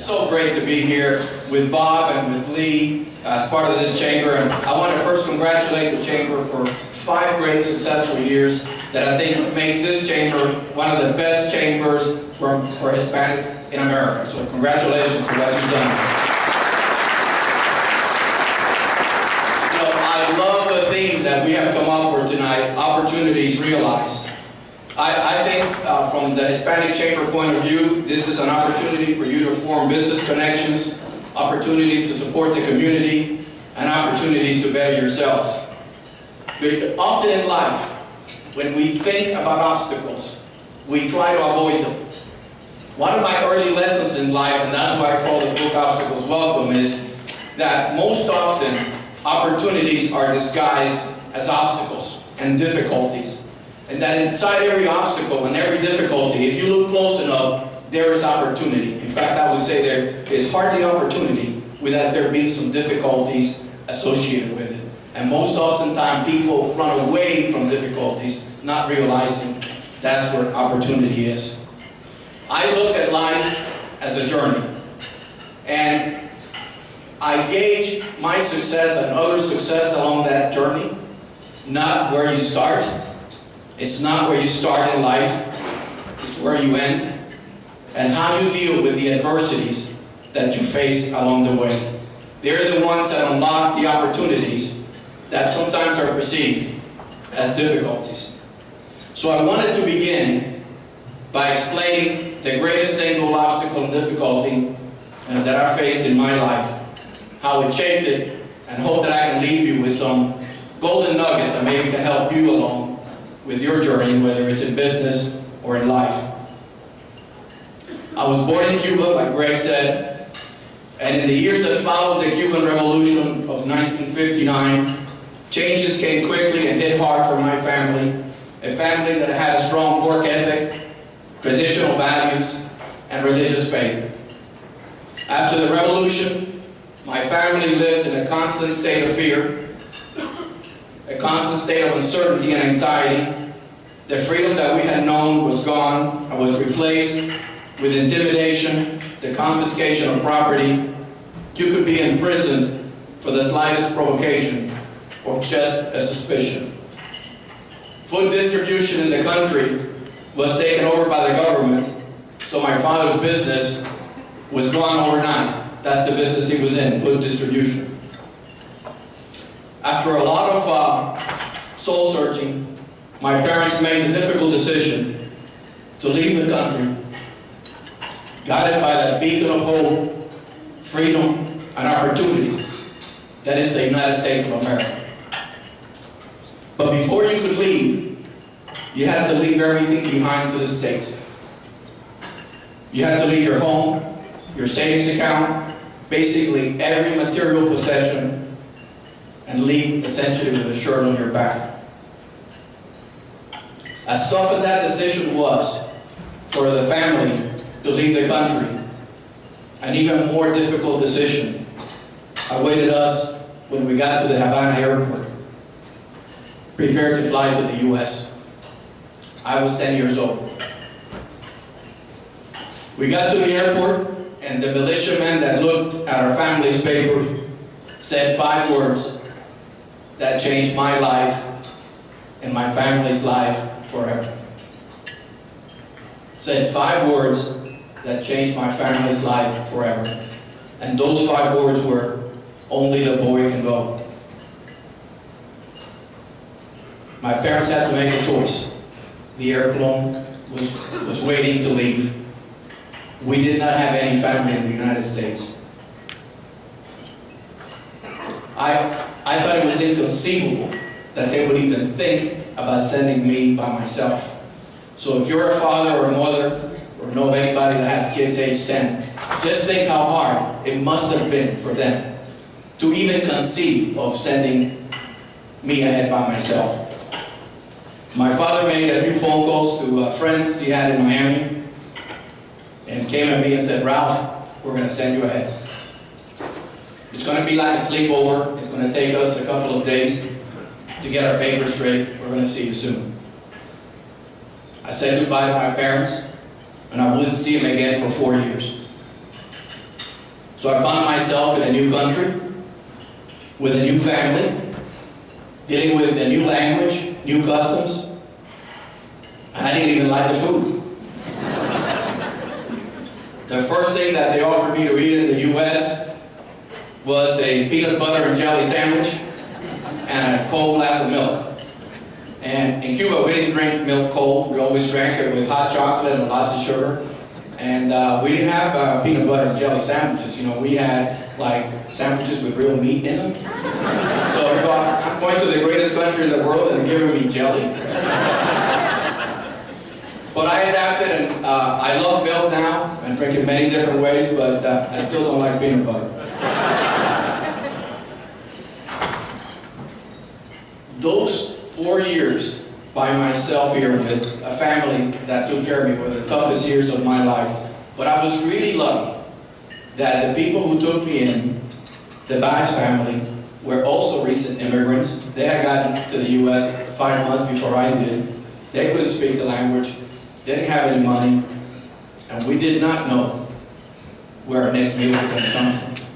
so great to be here with Bob and with Lee as part of this chamber. And I want to first congratulate the chamber for 5 great successful years that I think makes this chamber one of the best chambers for Hispanics in America. So congratulations for what you've done. You know, I love the theme that we have come up for tonight, opportunities realized. I think from the Hispanic Chamber point of view, this is an opportunity for you to form business connections, opportunities to support the community, and opportunities to better yourselves. But often in life, when we think about obstacles, we try to avoid them. One of my early lessons in life, and that's why I call the book Obstacles Welcome, is that most often opportunities are disguised as obstacles and difficulties. And that inside every obstacle and every difficulty, if you look close enough, there is opportunity. In fact, I would say there is hardly opportunity without there being some difficulties associated with it. And most oftentimes people run away from difficulties, not realizing that's where opportunity is. I look at life as a journey. And I gauge my success and others' success along that journey, not where you start. It's not where you start in life, it's where you end, and how you deal with the adversities that you face along the way. They're the ones that unlock the opportunities that sometimes are perceived as difficulties. So I wanted to begin by explaining the greatest single obstacle and difficulty that I faced in my life, how it shaped it, and hope that I can leave you with some golden nuggets that maybe can help you along with your journey, whether it's in business or in life. I was born in Cuba, like Greg said, and in the years that followed the Cuban Revolution of 1959, changes came quickly and hit hard for my family, a family that had a strong work ethic, traditional values, and religious faith. After the revolution, my family lived in a constant state of fear, a constant state of uncertainty and anxiety. The freedom that we had known was gone and was replaced with intimidation, the confiscation of property. You could be imprisoned for the slightest provocation or just a suspicion. Food distribution in the country was taken over by the government, so my father's business was gone overnight. That's the business he was in, food distribution. After a lot of soul searching, my parents made the difficult decision to leave the country, guided by that beacon of hope, freedom, and opportunity that is the United States of America. But before you could leave, you had to leave everything behind to the state. You had to leave your home, your savings account, basically every material possession, and leave essentially with a shirt on your back. As tough as that decision was for the family to leave the country, an even more difficult decision awaited us when we got to the Havana airport, prepared to fly to the U.S. I was 10 years old. We got to the airport, and the militiaman that looked at our family's paper said 5 words that changed my life and my family's life forever. Said 5 words that changed my family's life forever. And those 5 words were, only the boy can go. My parents had to make a choice. The airplane was waiting to leave. We did not have any family in the United States. I thought it was inconceivable that they would even think about sending me by myself. So if you're a father or a mother, or know of anybody that has kids age 10, just think how hard it must have been for them to even conceive of sending me ahead by myself. My father made a few phone calls to friends he had in Miami, and came at me and said, Ralph, we're going to send you ahead. It's going to be like a sleepover. It's going to take us a couple of days to get our papers straight. We're going to see you soon. I said goodbye to my parents, and I wouldn't see them again for 4 years. So I found myself in a new country, with a new family, dealing with a new language, new customs, and I didn't even like the food. The first thing that they offered me to eat in the U.S. was a peanut butter and jelly sandwich and a cold glass of milk. And in Cuba, we didn't drink milk cold. We always drank it with hot chocolate and lots of sugar. And we didn't have peanut butter and jelly sandwiches. You know, we had like sandwiches with real meat in them. So I thought, I'm going to the greatest country in the world and they're giving me jelly. But I adapted, and I love milk now. I drink it many different ways, but I still don't like peanut butter. Those 4 years by myself here with a family that took care of me were the toughest years of my life. But I was really lucky that the people who took me in, the Baez family, were also recent immigrants. They had gotten to the U.S. 5 months before I did. They couldn't speak the language. They didn't have any money. And we did not know where our next meal was going to come from.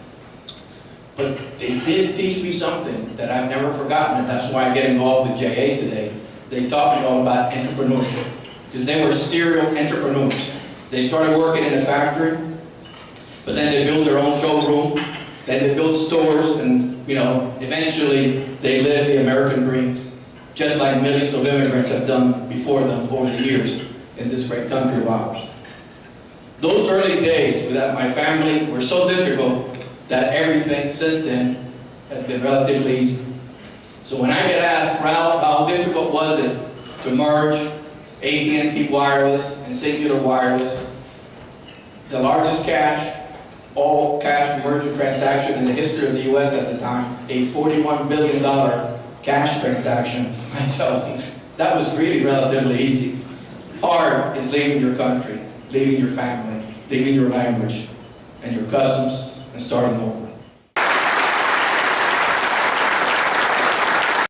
But they did teach me something that I've never forgotten, and that's why I get involved with JA today. They taught me all about entrepreneurship, because they were serial entrepreneurs. They started working in a factory, but then they built their own showroom, then they built stores, and eventually they lived the American dream, just like millions of immigrants have done before them over the years in this great country of ours. Those early days without my family were so difficult that everything since then has been relatively easy. So when I get asked, Ralph, how difficult was it to merge AT&T Wireless and Singular Wireless, the largest all-cash merger transaction in the history of the U.S. at the time, a $41 billion cash transaction, I tell them, that was really relatively easy. Hard is leaving your country, leaving your family, leaving your language and your customs, and starting over.